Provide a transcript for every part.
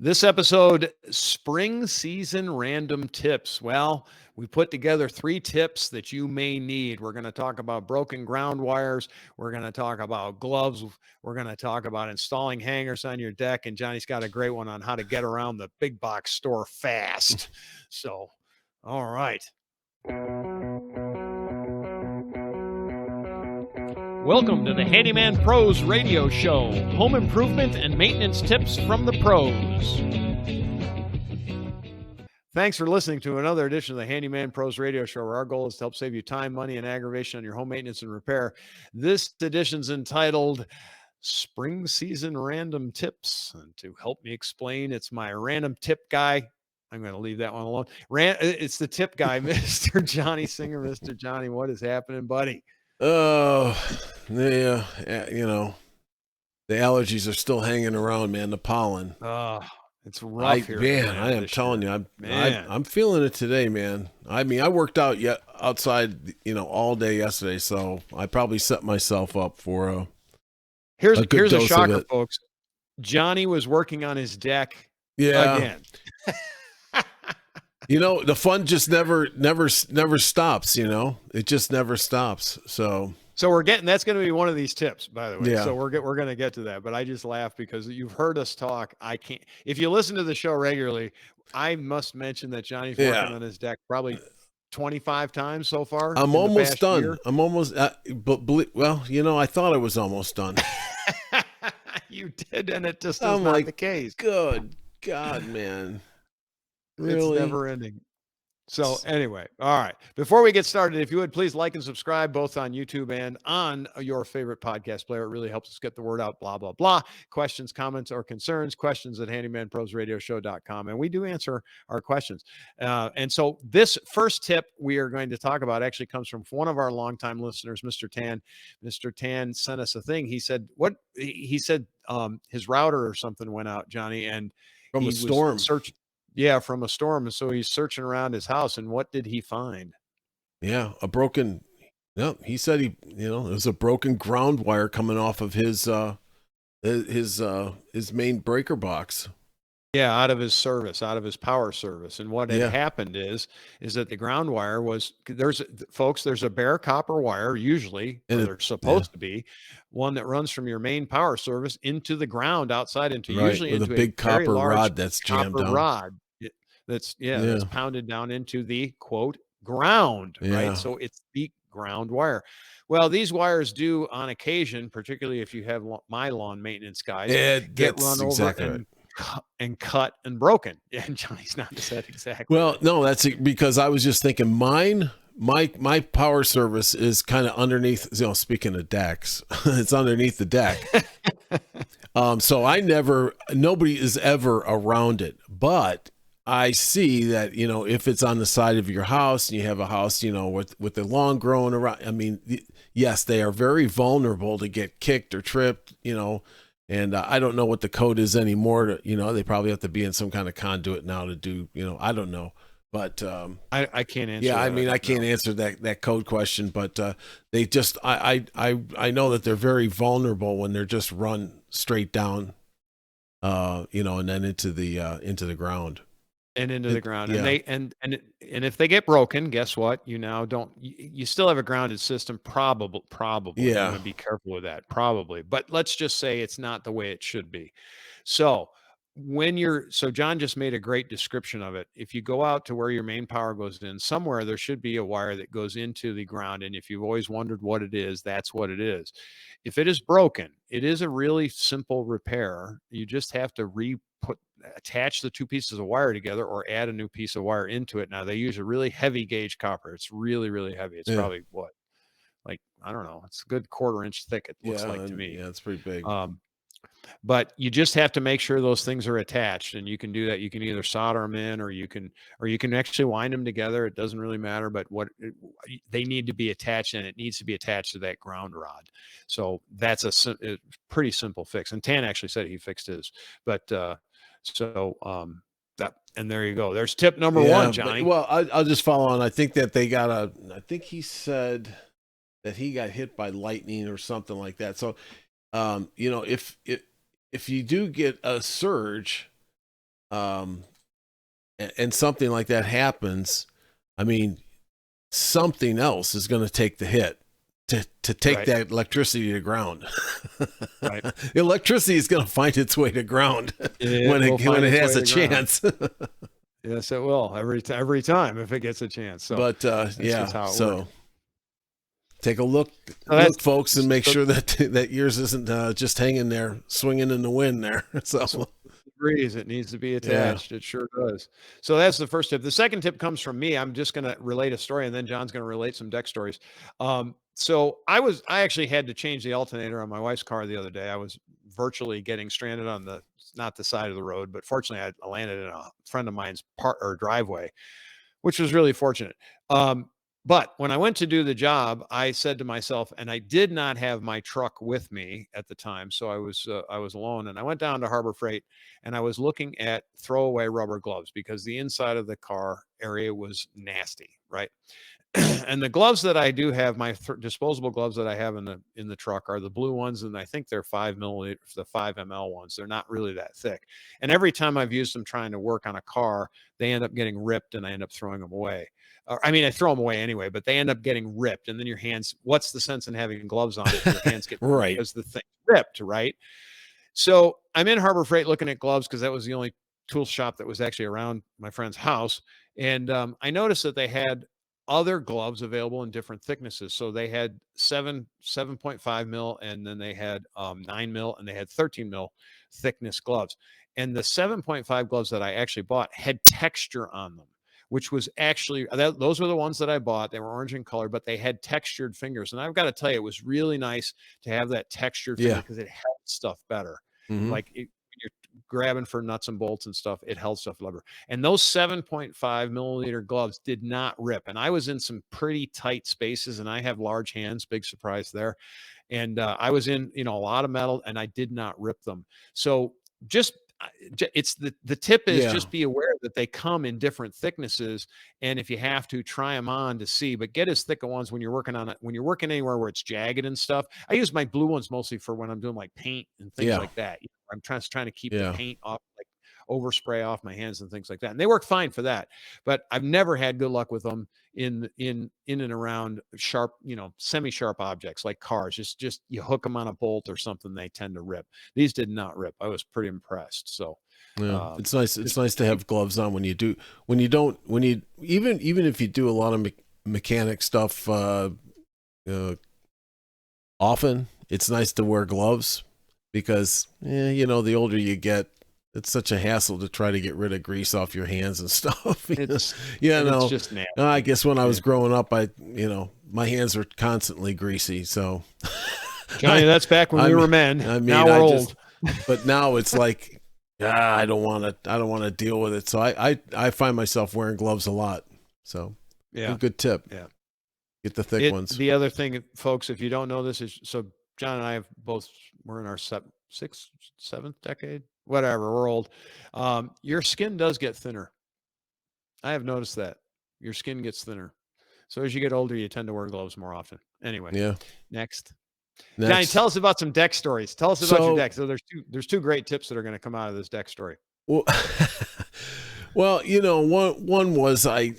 This episode, spring season random tips. Well, we put together 3 tips that you may need. We're going to talk about broken ground wires. We're going to talk about gloves. We're going to talk about installing hangers on your deck. And Johnny's got a great one on how to get around the big box store fast. So, all right. Welcome to the Handyman Pros Radio Show. Home improvement and maintenance tips from the pros. Thanks for listening to another edition of the Handyman Pros Radio Show, where our goal is to help save you time, money, and aggravation on your home maintenance and repair. This edition's entitled Spring Season Random Tips. And to help me explain, it's my random tip guy. I'm going to leave that one alone. It's the tip guy, Mr. Johnny Singer. Mr. Johnny, what is happening, buddy? Oh, yeah, the allergies are still hanging around, man. The pollen. It's rough here. Man, I am telling you, I'm feeling it today, man. I mean, I worked out outside, all day yesterday, so I probably set myself up for a here's a shocker, folks. Johnny was working on his deck again. The fun just never stops. It just never stops. So that's going to be one of these tips, by the way. Yeah. So we're going to get to that, but I just laugh because you've heard us talk. If you listen to the show regularly, I must mention that Johnny's working on his deck probably 25 times so far. I'm almost done. Year. I'm almost, I thought I was almost done. You did, and it just is not the case. Good God, man. Really? It's never ending. So anyway, all right. Before we get started, if you would please like and subscribe both on YouTube and on your favorite podcast player. It really helps us get the word out, blah, blah, blah. Questions, comments, or concerns, questions at handymanprosradioshow.com. And we do answer our questions. And so this first tip we are going to talk about actually comes from one of our longtime listeners, Mr. Tan. Mr. Tan sent us a thing. He said, his router or something went out, Johnny, and from a storm. From a storm. And so he's searching around his house, and what did he find? Yeah, he said it was a broken ground wire coming off of his main breaker box. Yeah, out of his power service. And what had happened is that the ground wire there's a bare copper wire, usually, and there's supposed to be one that runs from your main power service into the ground outside, usually into a big copper rod that's jammed down. Rod that's pounded down into the quote ground, right? So it's the ground wire. Well, these wires do on occasion, particularly if you have my lawn maintenance guys, get run over and cut and broken. And Johnny's not said exactly. Well, no, that's because I was just thinking my power service is kind of underneath, speaking of decks, it's underneath the deck. So nobody is ever around it, but I see that, if it's on the side of your house and you have a house, with the lawn growing around, I mean, yes, they are very vulnerable to get kicked or tripped, and I don't know what the code is anymore. They probably have to be in some kind of conduit now to do, I don't know. But I can't answer. Yeah, I can't answer that code question, but they just I know that they're very vulnerable when they're just run straight down, and then into the ground. And into the ground. And if they get broken, guess what? You still have a grounded system, probably. Yeah. You want to be careful with that, probably. But let's just say it's not the way it should be. So John just made a great description of it. If you go out to where your main power goes in, somewhere there should be a wire that goes into the ground. And if you've always wondered what it is, that's what it is. If it is broken, it is a really simple repair. You just have to attach the 2 pieces of wire together or add a new piece of wire into it. Now they use a really heavy gauge copper. It's really, really heavy. It's probably I don't know. It's a good 1/4 inch thick. It looks like to me. Yeah, it's pretty big. But you just have to make sure those things are attached, and you can do that. You can either solder them in, or you can actually wind them together. It doesn't really matter, but they need to be attached, and it needs to be attached to that ground rod. So that's a pretty simple fix. And Tan actually said he fixed his, but and there you go. There's tip number 1, Johnny. I'll just follow on. I think that I think he said that he got hit by lightning or something like that. So, if you do get a surge, um, and something like that happens, I mean, something else is going to take the hit to take Right. that electricity to ground. Right. Electricity is going to find its way to ground It when will it find its has way a to ground. chance. Yes, it will every time if it gets a chance. So But that's just yeah, how it so works. take a look, So that's folks, and make so, sure that yours isn't just hanging there, swinging in the wind there. So agrees. It needs to be yeah, attached. It sure does. So that's the first tip. The second tip comes from me. I'm just going to relate a story, and then John's going to relate some deck stories. So I actually had to change the alternator on my wife's car the other day. I was virtually getting stranded on not the side of the road, but fortunately I landed in a friend of mine's driveway, which was really fortunate. But when I went to do the job, I said to myself, and I did not have my truck with me at the time, so I was alone. And I went down to Harbor Freight, and I was looking at throwaway rubber gloves because the inside of the car area was nasty, right? And the gloves that I do have, my disposable gloves that I have in the truck are the blue ones, and I think they're 5 milliliter, the 5 ml ones. They're not really that thick. And every time I've used them trying to work on a car, they end up getting ripped, and I end up throwing them away. I mean, I throw them away anyway, but they end up getting ripped, and then your hands. What's the sense in having gloves on if your hands get right. because the thing ripped, right? So I'm in Harbor Freight looking at gloves because that was the only tool shop that was actually around my friend's house. And I noticed that they had other gloves available in different thicknesses. So they had 7.5 mil, and then they had 9 mil, and they had 13 mil thickness gloves. And the 7.5 gloves that I actually bought had texture on them, which was actually those were the ones that I bought. They were orange in color, but they had textured fingers. And I've got to tell you, it was really nice to have that textured finger Yeah. because it held stuff better. Mm-hmm. Like when you're grabbing for nuts and bolts and stuff, it held stuff better. And those 7.5 milliliter gloves did not rip. And I was in some pretty tight spaces, and I have large hands. Big surprise there. And I was in, a lot of metal, and I did not rip them. So just it's the tip is Yeah. just be aware that they come in different thicknesses, and if you have to, try them on to see, but get as thick ones when you're working on it. When you're working anywhere where it's jagged and stuff, I use my blue ones mostly for when I'm doing like paint and things Yeah. like that. I'm trying to keep the Yeah. paint off, like overspray off my hands and things like that, and they work fine for that. But I've never had good luck with them in and around sharp, semi-sharp objects like cars. Just you hook them on a bolt or something, they tend to rip. These did not rip. I was pretty impressed. So Yeah, it's nice. It's nice to have gloves on when you even if you do a lot of mechanic stuff often. It's nice to wear gloves because the older you get, it's such a hassle to try to get rid of grease off your hands and stuff. it's it's just nasty. I guess when I was growing up, my hands were constantly greasy. So, Johnny, that's back when we were men. Now we're old. But now it's like, I don't want to deal with it. So I find myself wearing gloves a lot. So yeah, good tip. Yeah, get the thick ones. The other thing, folks, if you don't know this, is so John and I have we're in our sixth, seventh decade, whatever. We're old. Your skin does get thinner. I have noticed that your skin gets thinner. So as you get older, you tend to wear gloves more often. Anyway, yeah. Next. Johnny, tell us about some deck stories. Tell us about your deck. So there's two great tips that are going to come out of this deck story. Well, one was I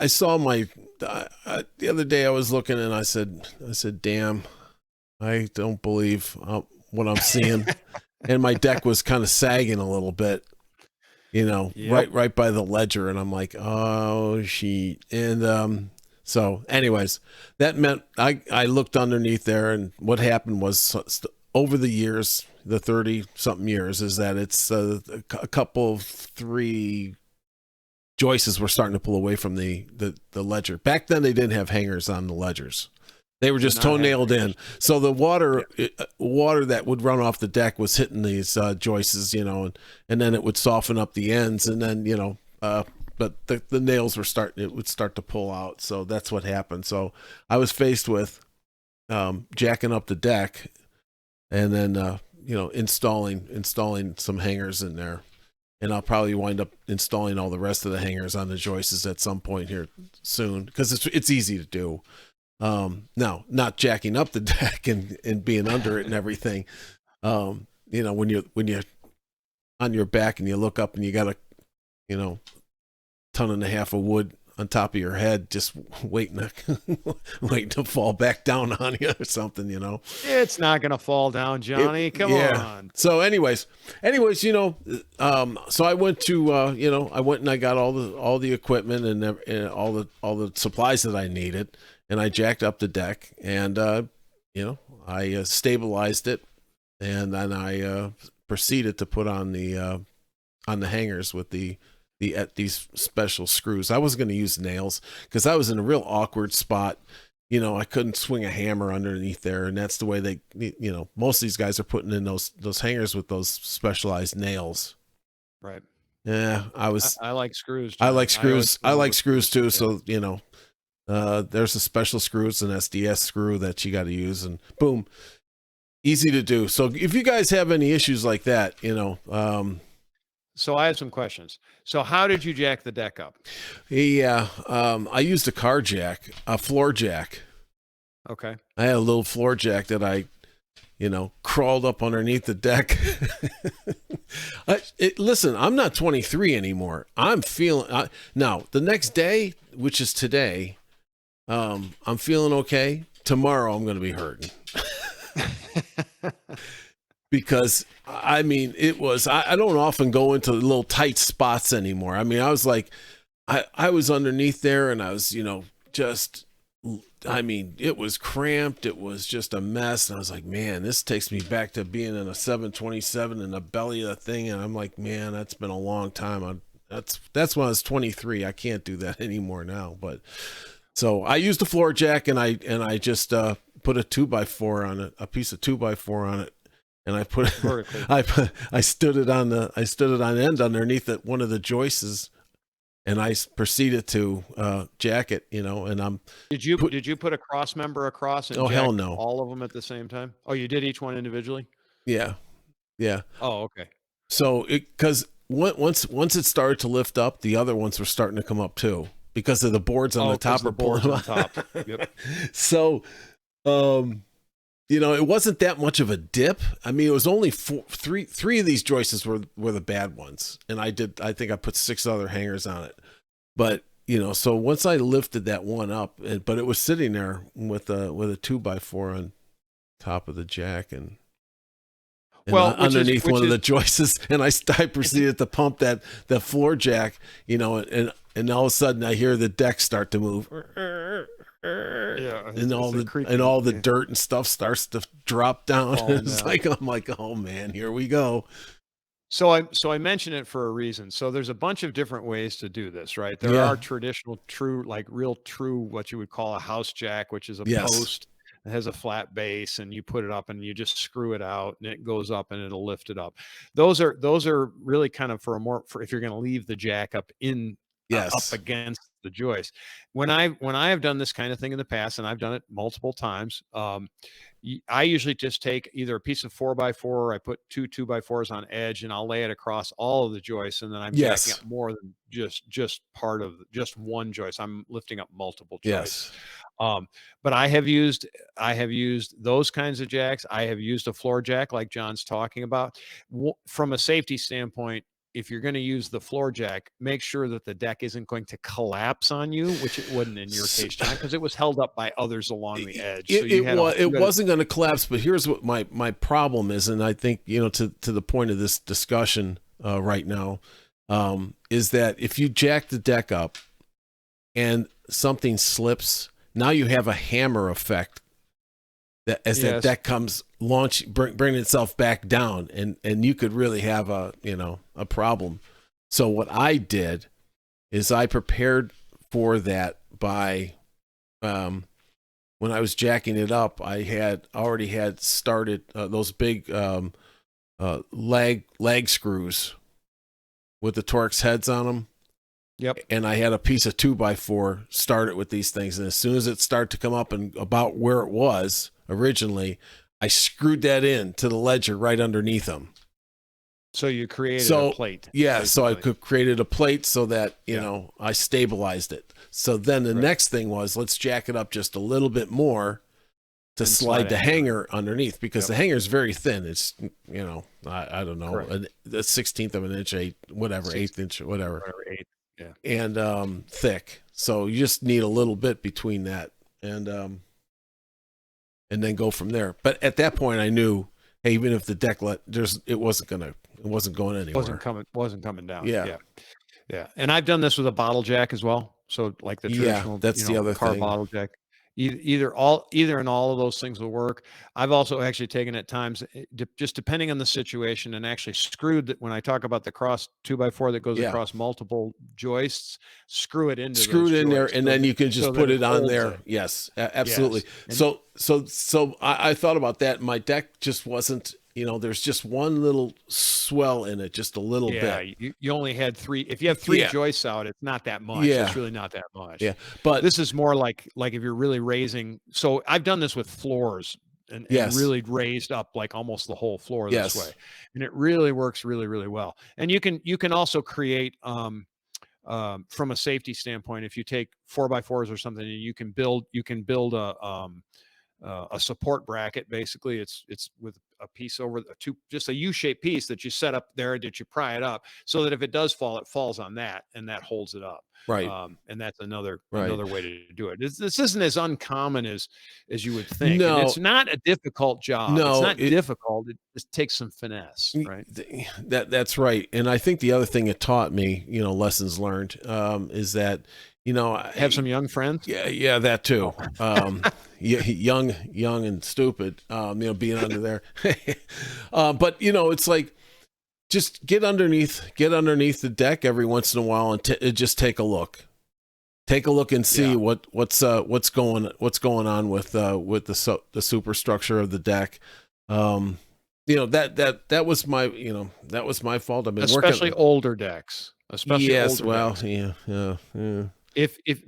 saw the other day I was looking and I said, damn, I don't believe what I'm seeing. And my deck was kind of sagging a little bit, yep. right by the ledger. And I'm like, oh, she. And so anyways, that meant I looked underneath there, and what happened was over the years, the 30-something years, is that it's a couple of 3 joists were starting to pull away from the ledger. Back then, they didn't have hangers on the ledgers. They were just toe-nailed in. So the water that would run off the deck was hitting these joists, and then it would soften up the ends, and then, but the nails would start to pull out. So that's what happened. So I was faced with jacking up the deck and then, installing some hangers in there. And I'll probably wind up installing all the rest of the hangers on the joists at some point here soon, because it's easy to do. Now, not jacking up the deck and being under it and everything. When you on your back and you look up and you got a, you know, ton and a half of wood on top of your head, just waiting to fall back down on you or something, you know. It's not going to fall down, Johnny. Come on. So anyways, you know, so I went to, you know, I went and I got all the equipment and all the supplies that I needed, and I jacked up the deck, and you know, I stabilized it, and then I proceeded to put on the hangers with these special screws. I wasn't going to use nails because I was in a real awkward spot. You know, I couldn't swing a hammer underneath there, and that's the way they, you know, most of these guys are putting in those hangers with those specialized nails. Right. Yeah, I like screws. I like screws. I like screws too. Yeah. So, you know, there's a special screw. It's an SDS screw that you got to use, and boom, easy to do. So if you guys have any issues like that, you know, so I have some questions. So how did you jack the deck up? Yeah, I used a car jack, a floor jack. Okay. I had a little floor jack that I, you know, crawled up underneath the deck. Listen, I'm not 23 anymore. I'm feeling now. The next day, which is today, I'm feeling okay. Tomorrow, I'm going to be hurting. Because I mean, it was, I don't often go into little tight spots anymore. I mean, I was like, I was underneath there and I was, you know, just, I mean, it was cramped. It was just a mess. And I was like, man, this takes me back to being in a 727 in the belly of the thing. And I'm like, man, that's been a long time. That's when I was 23. I can't do that anymore now. But so I used the floor jack and I just put a 2x4 on it, a piece of 2x4 on it. And I put I stood it on end underneath one of the joists, and I proceeded to jack it, you know. And did you put a cross member across and jack hell no, all of them at the same time? Oh, you did each one individually? Yeah. Oh, okay. So because once it started to lift up, the other ones were starting to come up too because of the boards on the top. The boards on top. Yep. So, you know, it wasn't that much of a dip. I mean, it was only three of these joists were the bad ones. And I think I put 6 other hangers on it. But, you know, so once I lifted that one up, but it was sitting there with a 2x4 on top of the jack and underneath one of the joists. And I proceeded to pump the floor jack, you know, and all of a sudden I hear the deck start to move. Yeah, and all the dirt and stuff starts to drop down. It's like, I'm like, oh man, here we go. So I mention it for a reason. So there's a bunch of different ways to do this, right? There are traditional, true, like real true, what you would call a house jack, which is a post that has a flat base, and you put it up and you just screw it out and it goes up and it'll lift it up. Those are really kind of for if you're going to leave the jack up in up against the joist. When I have done this kind of thing in the past, and I've done it multiple times, I usually just take either a piece of 4x4, or I put 2 2x4s on edge, and I'll lay it across all of the joists, and then I'm jacking up more than just part of just one joist. I'm lifting up multiple joists. But I have used those kinds of jacks. I have used a floor jack like John's talking about. From a safety standpoint, if you're going to use the floor jack, make sure that the deck isn't going to collapse on you, which it wouldn't in your case, John, because it was held up by others along the edge. It wasn't going to collapse, but here's what my problem is, and I think, you know, to the point of this discussion right now, is that if you jack the deck up and something slips, now you have a hammer effect that as that deck comes bring itself back down, and you could really have a problem. So what I did is I prepared for that by when I was jacking it up, I had already started those big lag screws with the Torx heads on them. Yep. And I had a piece of 2x4 started with these things, and as soon as it started to come up and about where it was originally, I screwed that in to the ledger right underneath them. So you created a plate. Yeah, basically. So I created a plate so that, you know, I stabilized it. So then the next thing was, let's jack it up just a little bit more. to slide the hanger underneath, because the hanger is very thin. It's, I don't know, a 1/16 of an inch, eighth inch, whatever. Eighth, yeah. And thick. So you just need a little bit between that, and then go from there. But at that point, I knew, hey, even if the deck it wasn't going anywhere. Wasn't coming down. Yeah. Yeah. And I've done this with a bottle jack as well. So like the traditional, that's the other car thing. bottle jack. Either and all of those things will work. I've also actually taken at times, just depending on the situation, and actually screwed, when I talk about the cross 2x4 that goes across multiple joists, screw it in there, and then you can just put it on there. Yes, absolutely. Yes. So I thought about that. My deck just wasn't, there's just one little swell in it, just a little bit. You only had 3. If you have 3 joists out, it's not that much. Yeah. It's really not that much. Yeah. But this is more like if you're really raising. So I've done this with floors and really raised up like almost the whole floor this way. And it really works really, really well. And you can also create, from a safety standpoint, if you take 4x4s or something, and you can build a support bracket. Basically, it's with a piece over just a U-shaped piece that you set up there, that you pry it up, so that if it does fall, it falls on that, and that holds it up. Right. And that's another way to do it. This isn't as uncommon as you would think. No, and it's not a difficult job. No, it's not difficult. It just takes some finesse, right? That's right. And I think the other thing it taught me, lessons learned, is that, have some young friends. Yeah, that too. Young and stupid, being under there. But it's like, just get underneath the deck every once in a while and just take a look. Take a look and see what's going on with the superstructure of the deck. That was my fault. I've been especially older decks. Yeah.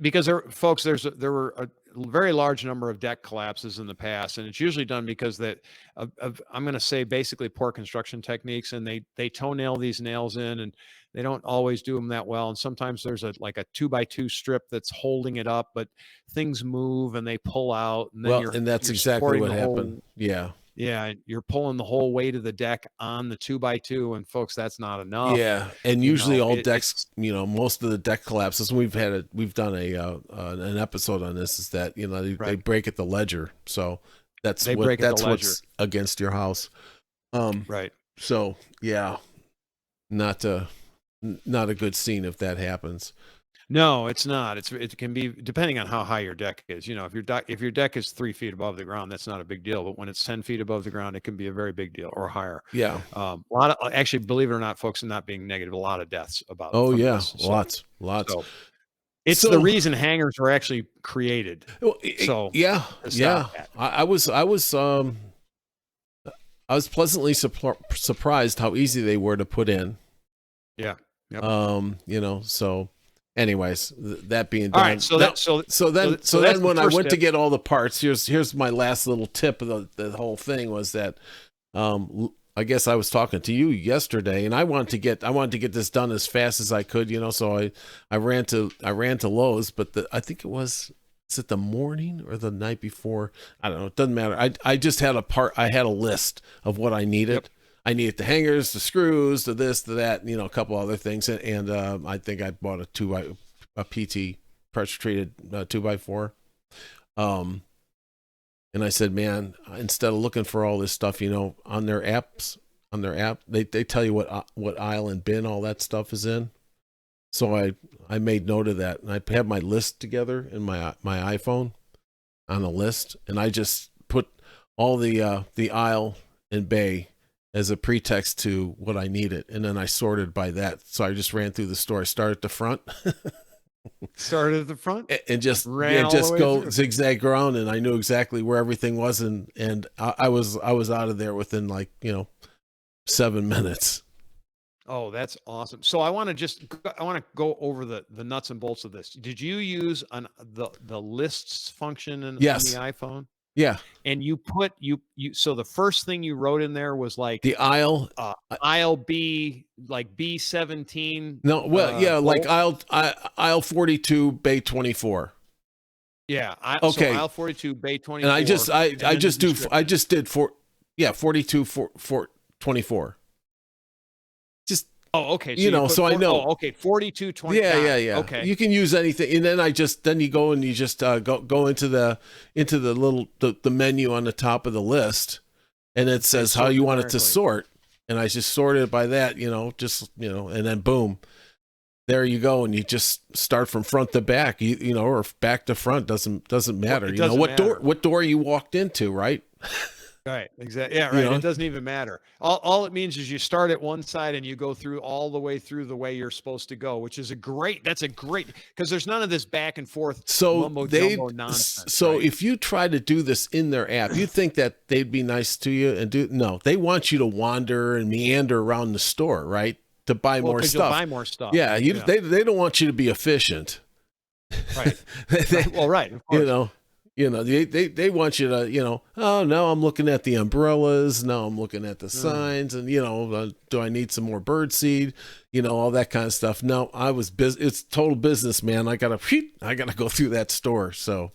Because there were a very large number of deck collapses in the past, and it's usually done because I'm going to say basically poor construction techniques, and they toenail these nails in, and they don't always do them that well. And sometimes there's a 2x2 strip that's holding it up, but things move and they pull out, and then and that's exactly what happened. Yeah, you're pulling the whole weight of the deck on the 2x2, and folks, that's not enough. Yeah, and usually all decks, most of the deck collapses. We've done an episode on this. Is that they break at the ledger, so that's what's against your house. Right. So yeah, not a good scene if that happens. No, it's not. It can be, depending on how high your deck is. If your deck is 3 feet above the ground, that's not a big deal. But when it's 10 feet above the ground, it can be a very big deal, or higher. Yeah. Actually, believe it or not, folks, and not being negative, a lot of deaths about. Oh yeah, lots. So it's the reason hangers were actually created. So yeah. I was pleasantly surprised how easy they were to put in. Yeah. Yep. So. Anyways, that being done. All right, so then when I went to get all the parts, here's my last little tip of the whole thing was that, I guess I was talking to you yesterday, and I wanted to get this done as fast as I could, so I ran to Lowe's, but I think is it the morning or the night before? I don't know. It doesn't matter. I just had I had a list of what I needed. Yep. I needed the hangers, the screws, the this, the that, a couple other things. And I think I bought a PT pressure treated 2x4. And I said, man, instead of looking for all this stuff, on their app, they tell you what aisle and bin all that stuff is in. So I made note of that, and I have my list together in my iPhone on a list, and I just put all the aisle and bay as a pretext to what I needed, and then I sorted by that. So I just ran through the store. I started at the front. Started at the front and just go through. Zigzag around, and I knew exactly where everything was, and I was out of there within 7 minutes. Oh, that's awesome. So I want to go over the nuts and bolts of this. Did you use the lists function on the iPhone? Yeah. And you put so the first thing you wrote in there was like the aisle B, like B17. No, well, aisle 42, bay 24. Yeah. So Okay. aisle 42, bay And 24. I and then the just do, I description. just did 42, 24. Just, Oh, okay. So you put so I four, know. oh, okay. 42, 20. Yeah, Got yeah, it. yeah. Okay. You can use anything, and then then you go and you just go into the little the menu on the top of the list, and it Say says how sort you want it to numerically. sort, and I just sort it by that, and then boom, there you go, and you just start from front to back, or back to front, doesn't matter. It doesn't matter. What door you walked into, right? Right. Exactly. Yeah. You Right. know, It doesn't even matter. All it means is you start at one side and you go through all the way through the way you're supposed to go, which is that's a great, because there's none of this back and forth so mumbo jumbo nonsense. so right? if you try to do this in their app, you'd think that they'd be nice to you and no, they want you to wander and meander around the store, right? To buy Well, more 'cause you'll stuff. buy more stuff. Yeah, Yeah. they don't want you to be efficient. Right. They- Well, right. Of course. they want you to, oh no, I'm looking at the umbrellas, no, I'm looking at the signs, and do I need some more bird seed, all that kind of stuff. No, it's total business, man. I gotta go through that store. So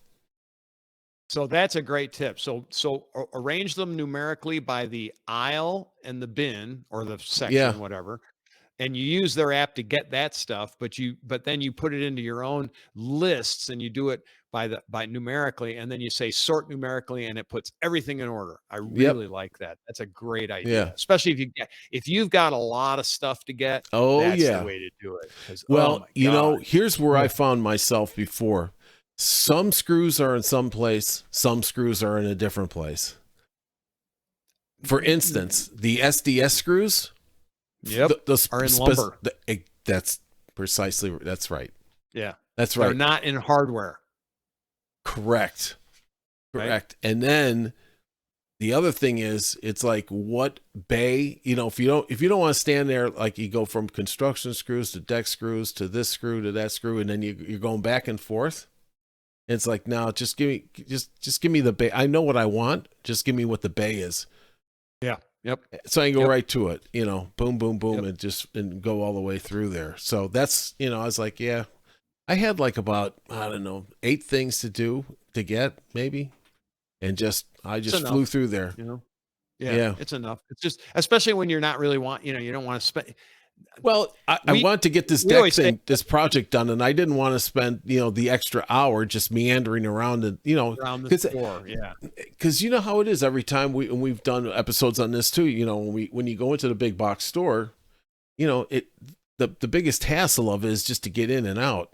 that's a great tip. So arrange them numerically by the aisle and the bin or the section, Yeah. whatever. And you use their app to get that stuff, but then you put it into your own lists and you do it by numerically, and then you say sort numerically, and it puts everything in order. I Yep. really like that. That's a great idea, Yeah. especially if you've got a lot of stuff to get. Oh, that's yeah. the way to do it. 'Cause, Well, oh my God. here's where I found myself before. Some screws are in some place, some screws are in a different place. For instance, the SDS screws, Yep, are in lumber. That's right. Yeah, That's they're right. not in hardware. Correct. Right? Correct. And then the other thing is, it's like what bay, if you don't want to stand there, like you go from construction screws to deck screws to this screw to that screw, and then you're going back and forth. It's like, no, just give me the bay. I know what I want. Just give me what the bay is. Yeah. Yep. So I can go Yep. right to it, boom, boom, boom, Yep. and go all the way through there. So that's, I was like, yeah, I had like about, I don't know, 8 things to get maybe. And I just flew through there. Yeah, it's enough. It's just, especially when you're not really you don't want to spend. Well, I wanted to get this this project done, and I didn't want to spend, the extra hour just meandering around and, Around the store. Yeah. because you know how it is every time we've done episodes on this too. When you go into the big box store, the biggest hassle of it is just to get in and out.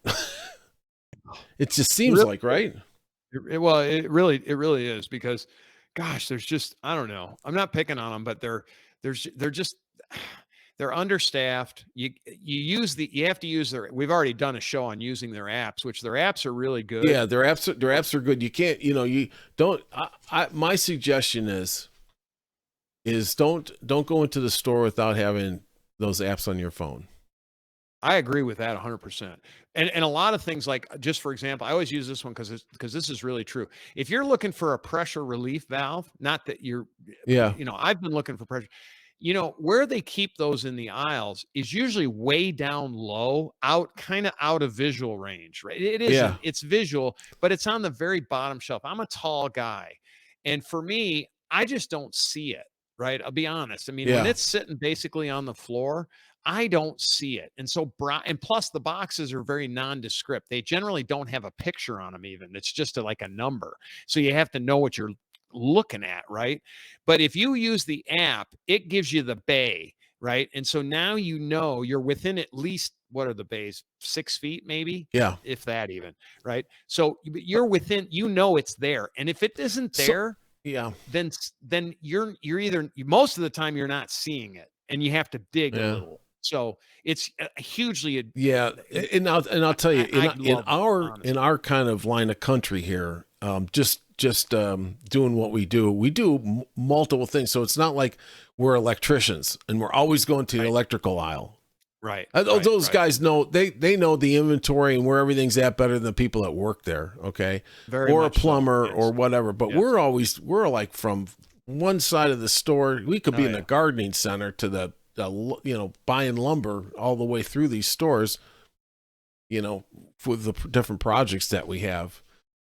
It just seems Really? like, right? Well, it really is, because, gosh, there's just, I don't know. I'm not picking on them, but they're just, they're understaffed. You have to use we've already done a show on using their apps, which their apps are really good. Yeah, their apps are good. You can't, you don't. My suggestion is don't go into the store without having those apps on your phone. I agree with that 100%. And a lot of things, like, just for example, I always use this one because this is really true. If you're looking for a pressure relief valve, not that Yeah. I've been looking for pressure. Where they keep those in the aisles is usually way down low, kind of out of visual range, right? It isn't, Yeah. it's visual, but it's on the very bottom shelf. I'm a tall guy. And for me, I just don't see it, right? I'll be honest. I mean, when Yeah. it's sitting basically on the floor, I don't see it. And so, and plus the boxes are very nondescript. They generally don't have a picture on them even. It's just like a number. So you have to know what you're looking at, right? But if you use the app, it gives you the bay, right? And so now you're within at least, what are the bays? 6 feet maybe? Yeah. If that even, right? So you're within, it's there. And if it isn't there, yeah, then you're either, most of the time you're not seeing it, and you have to dig a little. So it's hugely. Yeah. And I'll tell you, in our kind of line of country here, just doing what we do multiple things. So it's not like we're electricians and we're always going to the electrical aisle. Right. Those guys know, they know the inventory and where everything's at better than the people that work there. Okay. Or a plumber or whatever. But we're like from one side of the store. We could be in the gardening center to the buying lumber all the way through these stores, for the different projects that we have.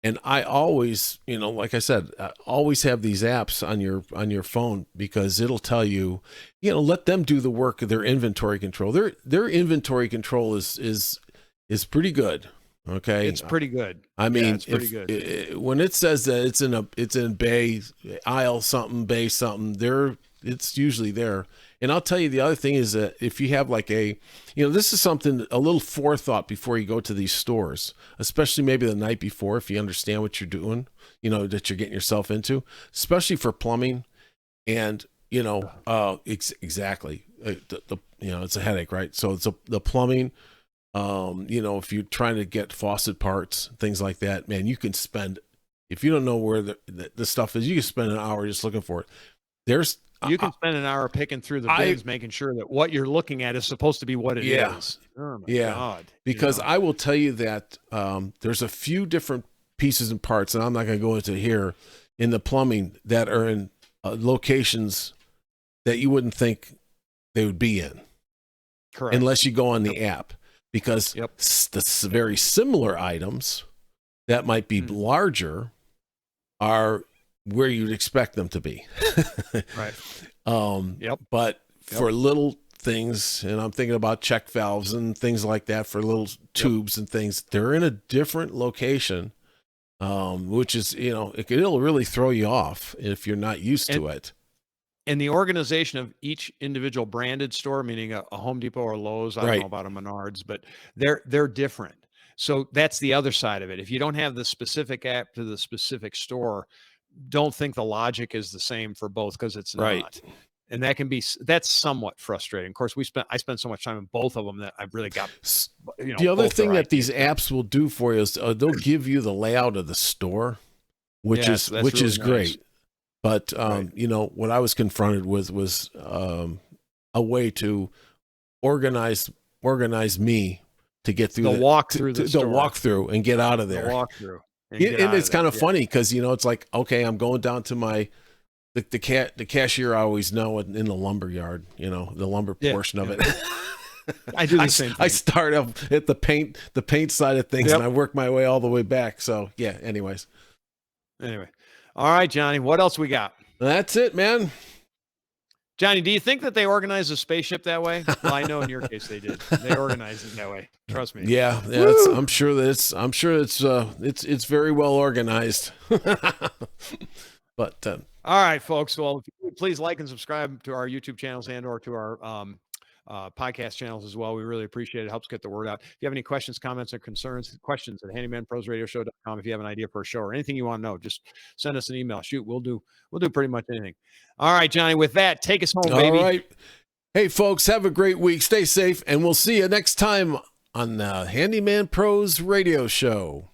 And I always, like I said, always have these apps on your phone, because it'll tell you, let them do the work of their inventory control. Their inventory control is pretty good. Okay, It's pretty good. I mean, it's pretty good. When it says that it's in bay aisle something, bay something, it's usually there. And I'll tell you, the other thing is that if you have like this is something, a little forethought before you go to these stores, especially maybe the night before, if you understand what you're doing, that you're getting yourself into, especially for plumbing. And, exactly. It's a headache, right? So it's the plumbing, if you're trying to get faucet parts, things like that, man, you can spend, if you don't know where the stuff is, you can spend an hour just looking for it. You can spend an hour picking through the bins, making sure that what you're looking at is supposed to be what it is. Oh my God. Because I will tell you that there's a few different pieces and parts, and I'm not going to go into here, in the plumbing that are in locations that you wouldn't think they would be in. Correct. Unless you go on the app, because the very similar items that might be larger are where you'd expect them to be. Right. But for little things, and I'm thinking about check valves and things like that, for little tubes and things, they're in a different location, which is, it'll really throw you off if you're not used to it. And the organization of each individual branded store, meaning a Home Depot or Lowe's, I don't know about a Menards, but they're different. So that's the other side of it. If you don't have the specific app to the specific store, don't think the logic is the same for both, because it's not. And that's somewhat frustrating. Of course, I spent so much time in both of them that I've really got, the other thing that these apps will do for you is they'll give you the layout of the store, which is really great. Nice. But, what I was confronted with was a way to organize me to get through the walkthrough and get out of there. The walkthrough. And it's kind of funny, because, it's like, okay, I'm going down to the cashier I always know in the lumber yard, the lumber portion of it. I do the same thing. I start up at the paint side of things, and I work my way all the way back. So anyway. All right, Johnny, what else we got? That's it, man. Johnny, do you think that they organized a spaceship that way? Well, I know in your case they did. They organized it that way. Trust me. Yeah, I'm sure it's very well organized. But all right, folks. Well, if you would please like and subscribe to our YouTube channels and/or to our podcast channels as well. We really appreciate it. It helps get the word out. If you have any questions, comments, or concerns, questions at handymanprosradioshow.com. If you have an idea for a show or anything you want to know, just send us an email. Shoot, we'll do pretty much anything. All right, Johnny, with that, take us home, baby. All right. Hey, folks, have a great week. Stay safe, and we'll see you next time on the Handyman Pros Radio Show.